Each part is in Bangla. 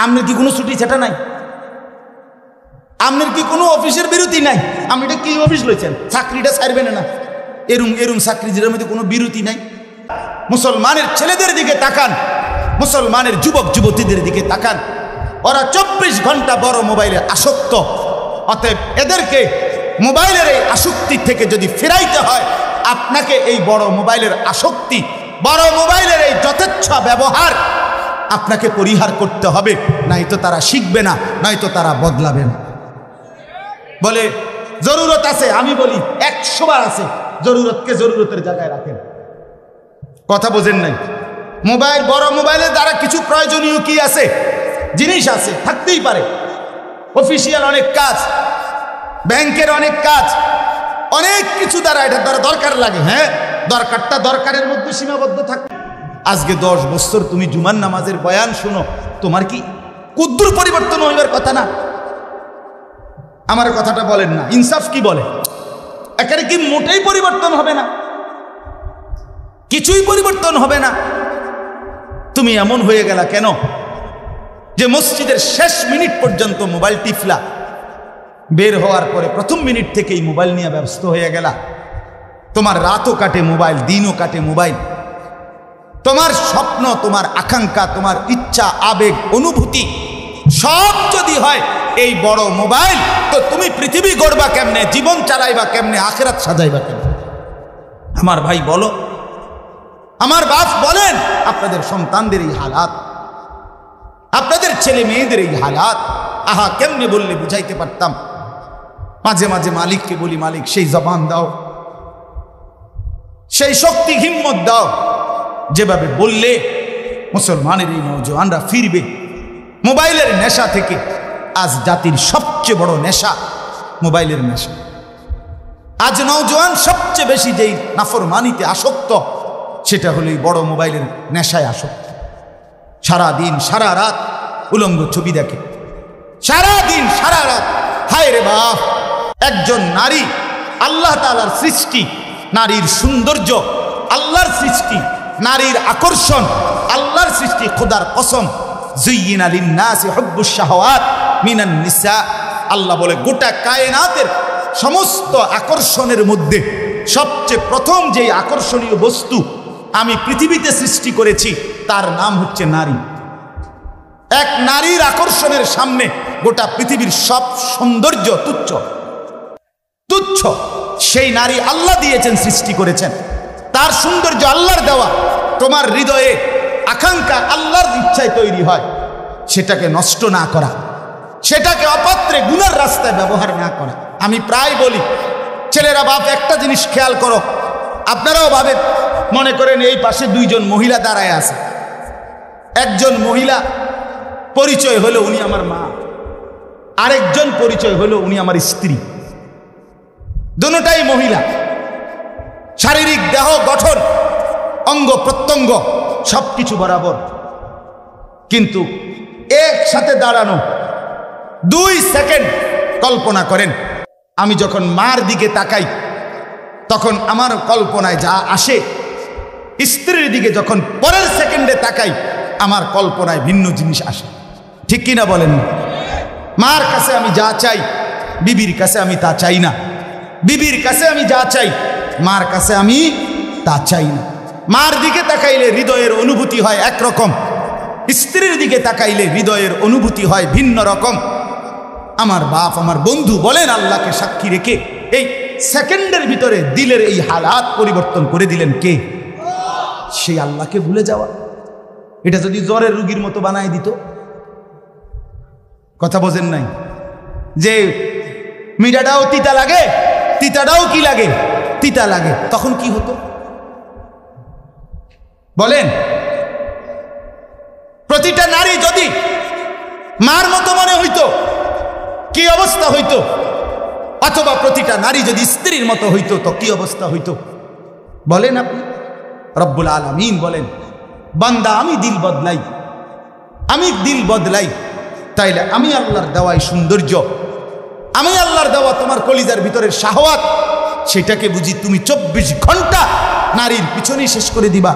আপনার কি কোনো ছুটি ছাটা নাই? আপনার কি কোনো অফিসের বিরতি নাই? আপনি এটা কি অফিস লইছেন? চাকরিটা ছাড়বেন না, এরম এরম চাকরি যেটার মধ্যে কোনো বিরতি নাই। মুসলমানের ছেলেদের দিকে তাকান, মুসলমানের যুবক যুবতীদের দিকে তাকান, ওরা 24 ঘন্টা বড় মোবাইলে আসক্ত। অতএব এদেরকে মোবাইলের এই আসক্তি থেকে যদি ফিরাইতে হয়, আপনাকে এই বড় মোবাইলের আসক্তি, বড় মোবাইলের এই যথেচ্ছা ব্যবহার আপনাকে পরিহার করতে হবে, নয়তো তারা শিখবে না, নয়তো তারা বদলাবে না। বলে জরুরত আছে, আমি বলি 100 বার আছে, জরুরতকে জরুরতের জায়গায় রাখেন। কথা বোঝেন নাই? মোবাইল, বড় মোবাইলের দ্বারা কিছু প্রয়োজনীয় কি আছে, জিনিস আছে, থাকতেই পারে। অফিসিয়াল অনেক কাজ, ব্যাংকের অনেক কাজ, অনেক কিছু দ্বারা এটা দ্বারা দরকার লাগে। হ্যাঁ, দরকারটা দরকারের মধ্যে সীমাবদ্ধ থাকে। আজকে 10 বছর তুমি জুমার নামাজের বয়ান শুনো, তোমার কি কুদ্দুর পরিবর্তন হইবার কথা না? আমার কথাটা বলেন না, ইনসাফ কি বলে? এখানে কি মোটেই পরিবর্তন হবে না? কিছুই পরিবর্তন হবে না। তুমি এমন হয়ে গেলা কেন যে মসজিদের শেষ মিনিট পর্যন্ত মোবাইল টিপলা, বের হওয়ার পরে প্রথম মিনিট থেকেই মোবাইল নিয়ে ব্যস্ত হয়ে গেলা। তোমার রাতও কাটে মোবাইল, দিনও কাটে মোবাইল। তোমার স্বপ্ন, তোমার আকাঙ্ক্ষা, তোমার ইচ্ছা, আবেগ, অনুভূতি সব যদি হয় এই বড় মোবাইল, তো তুমি পৃথিবী গড়বা কেমনে, জীবন চালাইবা কেমনে, আখিরাত সাজাইবা কেমনে? আমার ভাই বলো, আমার বাপ বলেন, আপনাদের সন্তানদের এই হালাত, আপনাদের ছেলে মেয়েদের এই হালাত, আহা কেমনে বললে বুঝাইতে পারতাম। মাঝে মাঝে মালিককে বলি, মালিক সেই জবান দাও, সেই শক্তি হিম্মত দাও, যেভাবে বললে মুসলমানের এই নওজওয়ানরা ফিরবে মোবাইলের নেশা থেকে। আজ জাতির সবচেয়ে বড় নেশা মোবাইলের নেশা। আজ নওজওয়ান সবচেয়ে বেশি যেই নাফরমানিতে আসক্ত, সেটা হলো এই বড় মোবাইলের নেশায় আসক্ত। সারা দিন সারা রাত উলঙ্গ ছবি দেখে, সারা দিন সারা রাত। হায় রে বাপ, একজন নারী আল্লাহ তাআলার সৃষ্টি, নারীর সৌন্দর্য আল্লাহর সৃষ্টি, নারীর আকর্ষণ আল্লাহর সৃষ্টি। খোদার কসম, যুয়্যিনা লিন-নাসি হুব্বুশ শাহাওয়াত মিনান নিসা। আল্লাহ বলে গোটা কায়নাতের সমস্ত আকর্ষণের মধ্যে সবচেয়ে প্রথম যেই আকর্ষণীয় বস্তু আমি পৃথিবীতে সৃষ্টি করেছি তার নাম হচ্ছে নারী। এক নারীর আকর্ষণের সামনে গোটা পৃথিবীর সব সৌন্দর্য তুচ্ছ তুচ্ছ। সেই নারী আল্লাহ দিয়েছেন, সৃষ্টি করেছেন, তার সৌন্দর্য আল্লাহর দেওয়া। তোমার হৃদয়ে আকাঙ্ক্ষা আল্লাহর ইচ্ছায় তৈরি হয়, সেটাকে নষ্ট না করা, সেটাকে অপাত্রে গুনার রাস্তায় ব্যবহার না করা। আমি প্রায় বলি, ছেলেরা বাপ একটা জিনিস খেয়াল করো, আপনারাও ভাবেন, মনে করেন এই পাশে 2 জন মহিলা দাঁড়ায় আছে, একজন মহিলা পরিচয় হলো উনি আমার মা, আরেকজন পরিচয় হলো উনি আমার স্ত্রী। দুটোটাই মহিলা, শারীরিক দেহ গঠন, অঙ্গ প্রত্যঙ্গ সবকিছু বরাবর, কিন্তু একসাথে দাঁড়ানো 2 সেকেন্ড। কল্পনা করেন, আমি যখন মার দিকে তাকাই তখন আমার কল্পনায় যা আসে, স্ত্রীর দিকে যখন পরের সেকেন্ডে তাকাই আমার কল্পনায় ভিন্ন জিনিস আসে। ঠিক কিনা বলেন? মার কাছে আমি যা চাই, বিবির কাছে আমি তা চাই না। বিবির কাছে আমি যা চাই, মার কাছে আমি তা চাই না। মার দিকে তাকাইলে হৃদয়ের অনুভূতি হয় একরকম, স্ত্রীর দিকে তাকাইলে হৃদয়ের অনুভূতি হয় ভিন্ন রকম। আমার বাপ, আমার বন্ধু বলেন, আল্লাহকে সাক্ষী রেখে এই সেকেন্ডের ভিতরে দিলের এই হালাত পরিবর্তন করে দিলেন কে? সেই আল্লাহকে ভুলে যাওয়া। এটা যদি জ্বরের রোগীর মতো বানায় দিত, কথা বোঝেন নাই? যে মিঠাটাও তিতা লাগে, তিতাটাও কি লাগে? তিতা লাগে, তখন কি হতো বলেন? প্রতিটা নারী যদি মার মতো মনে হইতো কি অবস্থা হইতো? অথবা প্রতিটা নারী যদি স্ত্রীর মতো হইতো তো কি অবস্থা হইতো বলেন আপনি? রব্বুল আলামিন বলেন, বান্দা আমি দিল বদলাই, আমি দিল বদলাই, তাইলে আমি আল্লাহর দেওয়াই সৌন্দর্য, আমি আল্লাহর দেওয়া তোমার কলিজার ভিতরের শাহওয়াত, সেটাকে বুঝি তুমি 24 ঘন্টা নারীর পিছনেই শেষ করে দিবা?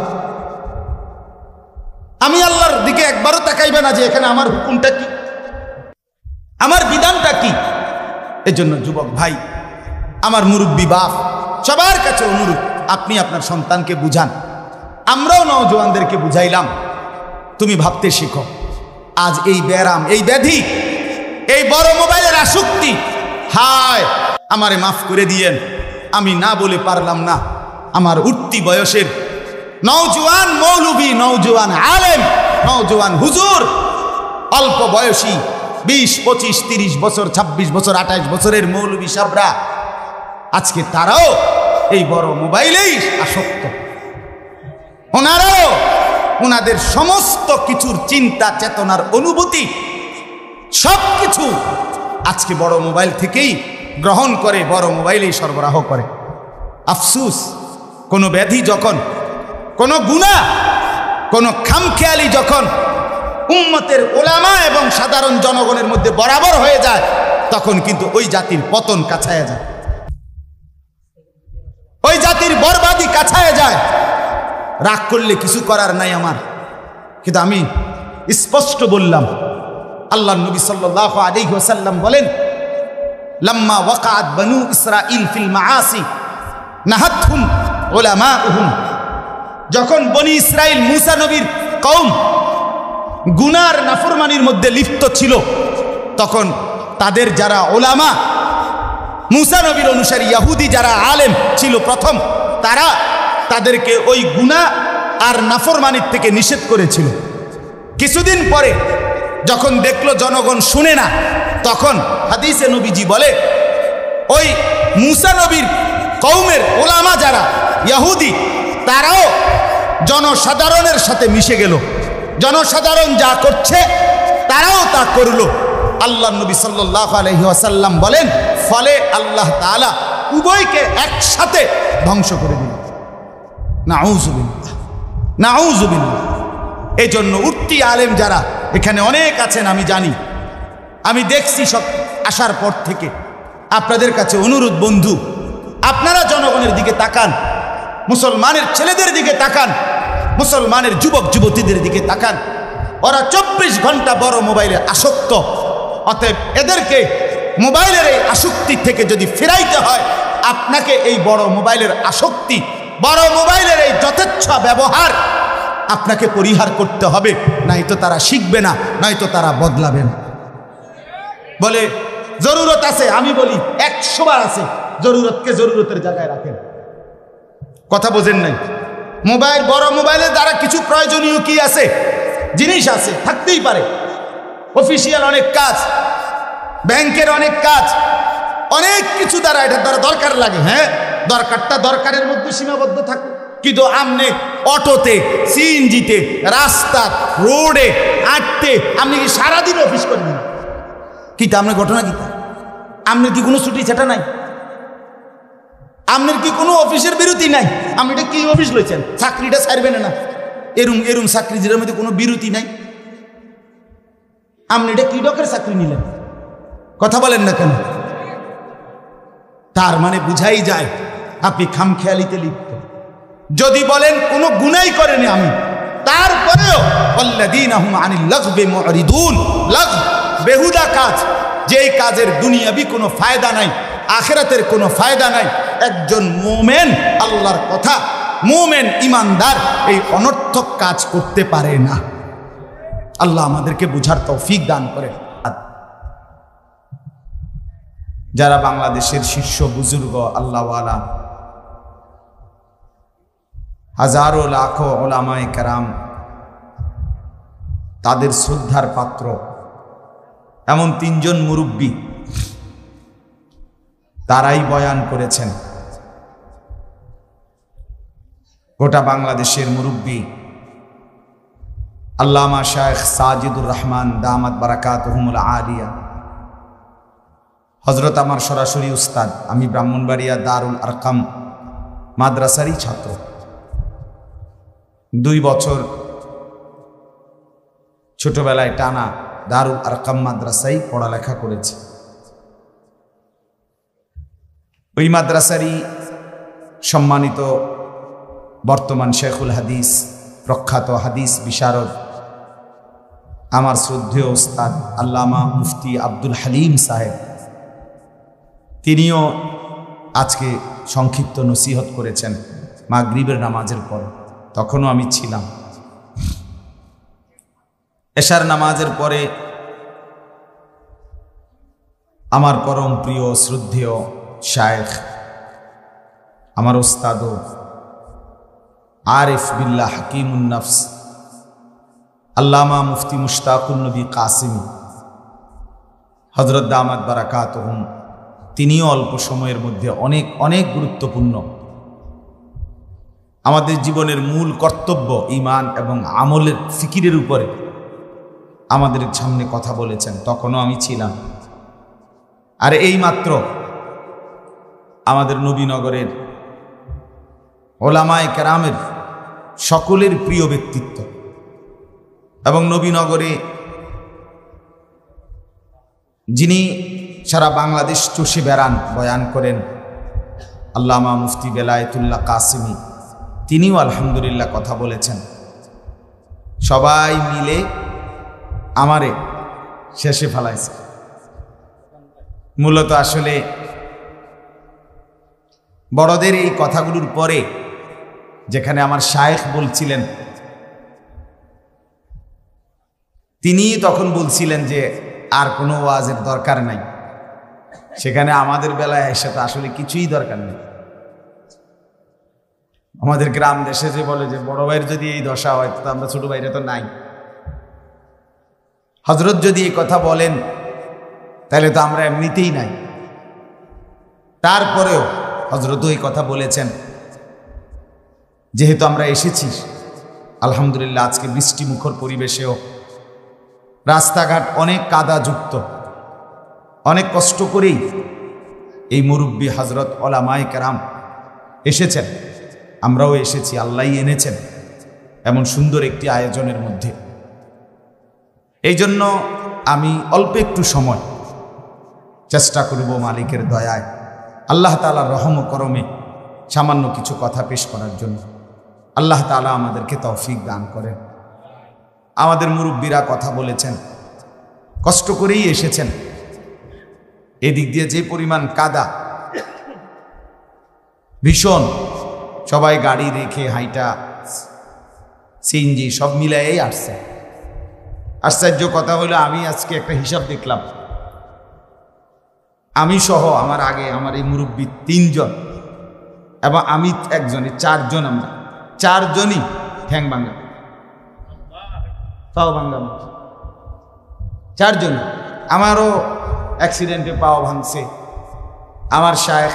আমি আল্লাহর দিকে একবারও তাকাইবা দিবে না যে এখানে আমার হুকুমটা কি, আমার বিধানটা কি। এজন্য যুবক ভাই, আমার মুরব্বী বাপ, সবার কাছে অনুরোধ, আপনি আপনার সন্তানকে বুঝান। আমরাও নওজোয়ানদেরকে বুঝাইলাম, তুমি ভাবতে শিখো। আজ এই ব্যারাম, এই ব্যাধি, এই বড় মোবাইলের আসক্তি, হায় আমারে মাফ করে দিয়েন, আমি না বলে পারলাম না। আমার উঠতি বয়সের নওজোয়ান মৌলবী, নওজোয়ান আলেম, নওজোয়ান হুজুর, অল্প বয়সী 20, 25, 30 বছর, 26 বছর, 28 বছরের মৌলবী সাবরা, আজকে তারাও এই বড় মোবাইলেই আসক্ত। ওনারাও ওনাদের সমস্ত কিছুর চিন্তা চেতনার অনুভূতি সবকিছু আজকে বড় মোবাইল থেকেই গ্রহণ করে, বড় মোবাইলেই সরবরাহ করে। আফসুস, কোনো ব্যাধি যখন, কোনো গুনাহ, কোনো খামখেয়ালি যখন উম্মতের ওলামা এবং সাধারণ জনগণের মধ্যে বরাবর হয়ে যায়, তখন কিন্তু ওই জাতির পতন কাছায় যায়, ওই জাতির বরবাদি কাছায় যায়। রাগ করলে কিছু করার নাই আমার, কিন্তু আমি স্পষ্ট বললাম, আল্লাহ নবী সাল্লাল্লাহু আলাইহি ওয়াসাল্লাম বলেন, লাম্মা ওয়াকাআত বানু ইসরাঈল ফিল মাআসি নাহাতহুম উলামাউহুম। যখন বনি ইসরাইল মুসা নবীর কওম গুনার নাফরমানির মধ্যে লিপ্ত ছিল, তখন তাদের যারা ওলামা, মুসা নবীর অনুসারী ইহুদি যারা আলেম ছিল প্রথম, তারা তাদেরকে ওই গুনাহ আর নাফরমানির থেকে নিষেধ করেছিল। কিছুদিন পরে যখন দেখলো জনগণ শুনে না, তখন হাদিসে নবীজি বলে, ওই মুসা নবীর কওমের ওলামা যারা ইহুদি, তারাও জনসাধারণের সাথে মিশে গেল। জনসাধারণ যা করছে তারাও তা করলো। আল্লাহ নবী সাল্লাল্লাহু আলাইহি ওয়াসাল্লাম বলেন, ফলে আল্লাহ তাআলা উভয়কে একসাথে ধ্বংস করে দিলেন। নাউযুবিল্লাহ, নাউযুবিল্লাহ। এই জন্য উঠতি আলেম যারা এখানে অনেক আছেন, আমি জানি, আমি দেখছি সব আসার পর থেকে। আপনাদের কাছে অনুরোধ বন্ধু, আপনারা জনগণের দিকে তাকান, মুসলমানের ছেলেদের দিকে তাকান, মুসলমানের যুবক যুবতীদের দিকে তাকান। ওরা 24 ঘন্টা বড় মোবাইলে আসক্ত। অতএব এদেরকে মোবাইলের এই আসক্তি থেকে যদি ফিরাইতে হয়, আপনাকে এই বড় মোবাইলের আসক্তি, বড় মোবাইলের এই যথেচ্ছা ব্যবহার আপনাকে পরিহার করতে হবে, নয়তো তারা শিখবে না, নয়তো তারা বদলাবে না। বলে জরুরত আছে, আমি বলি 100 বার আছে, জরুরতকে জরুরতের জায়গায় রাখেন। কথা বোঝেন নাই? মোবাইল, বড় মোবাইলের দ্বারা কিছু প্রয়োজনীয় কি আছে, জিনিস আছে, থাকতেই পারে। অফিসিয়াল অনেক কাজ, ব্যাংকের অনেক কাজ, অনেক কিছু দ্বারা এটার দ্বারা দরকার লাগে। হ্যাঁ, দরকারটা দরকারের মধ্যে সীমাবদ্ধ থাকে। কিন্তু আপনি অটোতে, সিএনজিতে, রাস্তা, রোডে হাঁটতে আপনি কি সারাদিন অফিস করবেন? কিতা আপনার ঘটনা কিতা? আপনার কি কোনো ছুটি ছাটা নাই? আপনার কি কোনো অফিসের বিরতি নাই? আপনি এটা কি অফিস লইছেন? চাকরিটা ছাড়বেন না, এরম এরম চাকরি যেটার মধ্যে কোনো বিরতি নাই। আপনি এটা কি ডকের চাকরি নিলেন? কথা বলেন না কেন? তার মানে বুঝাই যায় আপনি খামখেয়ালিতে লিপ্ত। যদি বলেন কোনো গুনাই করেনি আমি, তারপরেও আল্লাযীনা হুম আনিল লাগবি মুরিদুন, লাগব বেহুদা কাজ, যেই কাজের দুনিয়াবি কোনো ফায়দা নাই, আখিরাতের কোনো ফায়দা নাই। একজন মুমিন, আল্লাহর কথা, মুমিন ইমানদার এই অনর্থক কাজ করতে পারে না। আল্লাহ আমাদেরকে বুঝার তৌফিক দান করে। যারা বাংলাদেশের শীর্ষ বুজুর্গ, আল্লাহওয়ালা, হাজারো লাখো ওলামায়ে কেরাম, তাদের শ্রদ্ধার পাত্র এমন 3 জন মুরব্বী, তারাই বয়ান করেছেন। গোটা বাংলাদেশের মুরব্বী আল্লামা শায়েখ সাজিদুর রহমান দামাত বারাকাতুহুমুল আলিয়া, হযরত আমার সরাসরি উস্তাদ, আমি ব্রাহ্মণবাড়িয়া দারুল আরকাম মাদ্রাসারই ছাত্র। 2 বছর ছোটবেলায় টানা দারুল আরকাম মাদ্রাসায় পড়ালেখা করেছে। ওই মাদ্রাসারই সম্মানিত বর্তমান শেখুল হাদিস, প্রখ্যাত হাদিস বিশারদ আমার শ্রদ্ধেয় ওস্তাদ আল্লামা মুফতি আব্দুল হালিম সাহেব, তিনিও আজকে সংক্ষিপ্ত নসিহত করেছেন মাগরিবের নামাজের পর। তখনও আমি ছিলাম। এশার নামাজের পরে আমার পরম প্রিয় শ্রদ্ধেয় শায়েখ, আমার ওস্তাদ আরিফ বিল্লাহ হাকিমুন নফস আল্লামা মুফতি মুশতাকুন নবী কাসিমি হযরত দামাত বারাকাতুহুম, তিনিও অল্প সময়ের মধ্যে অনেক অনেক গুরুত্বপূর্ণ আমাদের জীবনের মূল কর্তব্য ঈমান এবং আমলের ফিকিরের উপরে আমাদের সামনে কথা বলেছেন। তখনও আমি ছিলাম। আর এই মাত্র আমাদের নবীনগরের ওলামায়ে কেরামের সকলের প্রিয় ব্যক্তিত্ব এবং নবীনগরে যিনি সারা বাংলাদেশ চষে বেড়ান, বয়ান করেন, আল্লামা মুফতি বেলায়েতুল্লাহ কাসিমি, তিনিও আলহামদুলিল্লাহ কথা বলেছেন। সবাই মিলে আমারে শেষে ফেলাইছে। মূলত আসলে বড়দের এই কথাগুলোর পরে যেখানে আমার শায়েখ বলছিলেন, তিনি তখন বলছিলেন যে আর কোনো ওয়াজের দরকার নাই, সেখানে আমাদের বেলায় এসে তো আসলে কিছুই দরকার নেই। আমাদের গ্রাম দেশে যে বলে যে বড় ভাইয়ের যদি এই দশা হয় তো আমরা ছোট ভাইরা তো নাই। হযরত যদি এই কথা বলেন তাহলে তো আমরা এমনিতেই নাই। তারপরেও হযরতও এই কথা বলেছেন, যেহেতু আমরা এসেছি আলহামদুলিল্লাহ আজকে বৃষ্টি মুখর পরিবেশেও রাস্তাঘাট অনেক কাদাযুক্ত, অনেক কষ্ট করেই এই মুরব্বী হযরত ওলামায়ে কেরাম এসেছেন, আমরাও এসেছি, আল্লাহই এনেছেন এমন সুন্দর একটি আয়োজনের মধ্যে। এই জন্য আমি অল্প একটু সময় চেষ্টা করব মালিকের দয়ায়, আল্লাহ তাআলার রহম ও করমে সামান্য কিছু কথা পেশ করার জন্য। আল্লাহ তাআলা আমাদেরকে তৌফিক দান করেন। আমাদের মুরব্বীরা কথা বলেছেন, কষ্ট করেই এসেছেন। এদিক দিয়ে যে পরিমাণ কাদা, ভীষণ, সবাই গাড়ি রেখে হাইটা সিএনজি সব মিলাইয়েই আসছে। আশ্চর্য কথা হলো, আমি আজকে একটা হিসাব দেখলাম, আমি সহ আমার আগে আমার এই মুরব্বী 3 জন এবং আমি একজনে 4 জন, আমরা 4 জনই ঠ্যাং ভাঙা, পাও ভাঙা, 4 জন। আমারও অ্যাক্সিডেন্টে পাও ভাঙছে। আমার শায়েখ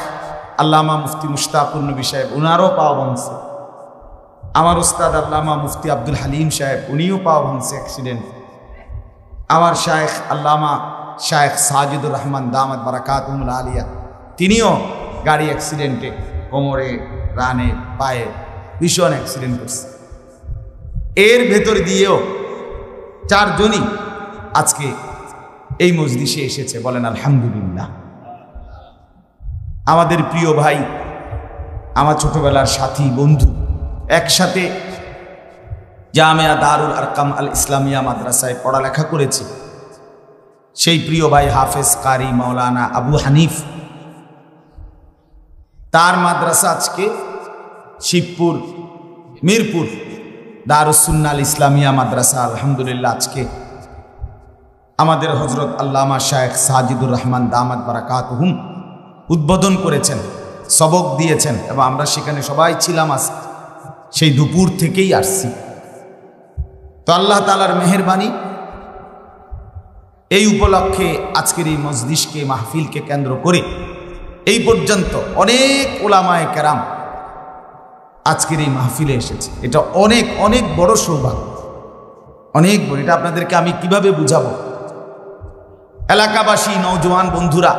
আল্লামা মুফতি মুশতাকুন নবী সাহেব, উনারও পাও ভাঙছে। আমার ওস্তাদ আল্লামা মুফতি আব্দুল হালিম সাহেব, উনিও পাও ভাঙছে অ্যাক্সিডেন্ট। আমার শায়েখ আল্লামা শায়েখ সাজিদুর রহমান দামাত বারাকাতুহুল আলিয়া, তিনিও গাড়ি অ্যাক্সিডেন্টে কোমরে, রানে, পায়ে ভীষণ অ্যাক্সিডেন্ট করছে। এর ভেতর দিয়েও 4 জনই আজকে এই মজলিসে এসেছে। বলেন আলহামদুলিল্লাহ। আমাদের প্রিয় ভাই, আমার ছোটবেলার সাথী, বন্ধু, একসাথে জামিয়া দারুল আরকাম আল ইসলামিয়া মাদ্রাসায় পড়ালেখা করেছি। সেই প্রিয় ভাই হাফেজ কারি মাওলানা আবু হানিফ, তার মাদ্রাসা আজকে শিবপুর মিরপুর দারুস সুন্নাহ আল ইসলামিয়া মাদ্রাসা আলহামদুলিল্লাহ আজকে আমাদের হযরত আল্লামা শায়েখ সাজিদুর রহমান দামাত বারাকাতুহুম উদ্বোধন করেছেন, সবক দিয়েছেন এবং আমরা সেখানে সবাই ছিলাম। আজ সেই দুপুর থেকেই আসছি। তো আল্লাহ তাআলার মেহেরবানি, এই উপলক্ষে আজকের এই মজলিসকে, মাহফিলকে কেন্দ্র করে এই পর্যন্ত অনেক ওলামায়ে কেরাম আজকের এই মাহফিলে এসেছে। এটা অনেক অনেক বড় সৌভাগ্য, অনেক বড়। এটা আপনাদেরকে আমি কিভাবে বুঝাবো? এলাকাবাসী, নওজোয়ান বন্ধুরা,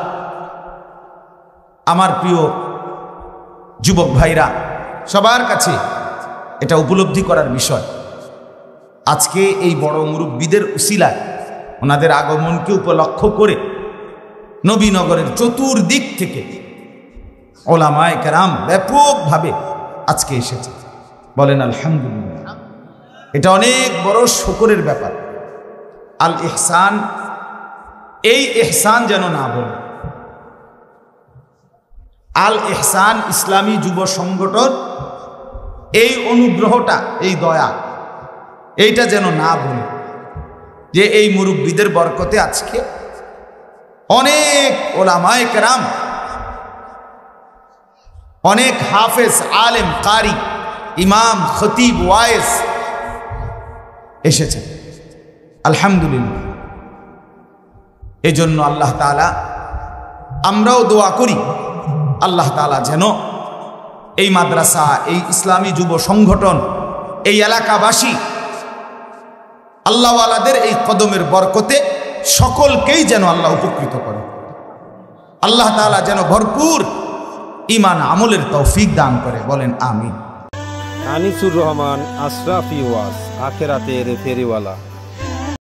আমার প্রিয় যুবক ভাইরা, সবার কাছে এটা উপলব্ধি করার বিষয়। আজকে এই বড় মুরব্বীদের উসিলায়, ওনাদের আগমনকে উপলক্ষ করে নবীনগরের চতুর্দিক থেকে ওলামায়ে কেরাম ব্যাপকভাবে আজকে এসেছে। বলেন আলহামদুলিল্লাহ। এটা অনেক বড় শুকরের ব্যাপার। আল ইহসান, এই ইহসান যেন না বলে। আল ইহসান ইসলামী যুব সংগঠন এই অনুগ্রহটা, এই দয়া, এইটা যেন না বলে যে এই মুরব্বীদের বরকতে আজকে অনেক ওলামায়ে কেরাম, অনেক হাফেজ, আলেম, কারি, ইমাম, খতিব, ওয়াইজ এসেছেন। আলহামদুলিল্লাহ। এজন্য আল্লাহ তাআলা, আমরাও দোয়া করি আল্লাহ তাআলা যেন এই মাদ্রাসা, এই ইসলামী যুব সংগঠন, এই এলাকাবাসী আল্লাহওয়ালাদের এই কদমের বরকতে সকলকেই যেন আল্লাহ উপকৃত করে। আল্লাহ তাআলা যেন ভরপুর ঈমান আমলের তৌফিক দান করে। বলেন আমিন। আনিসুর রহমান, আশরাফি ওয়াজ, আখেরাতের ফেরিওয়ালা।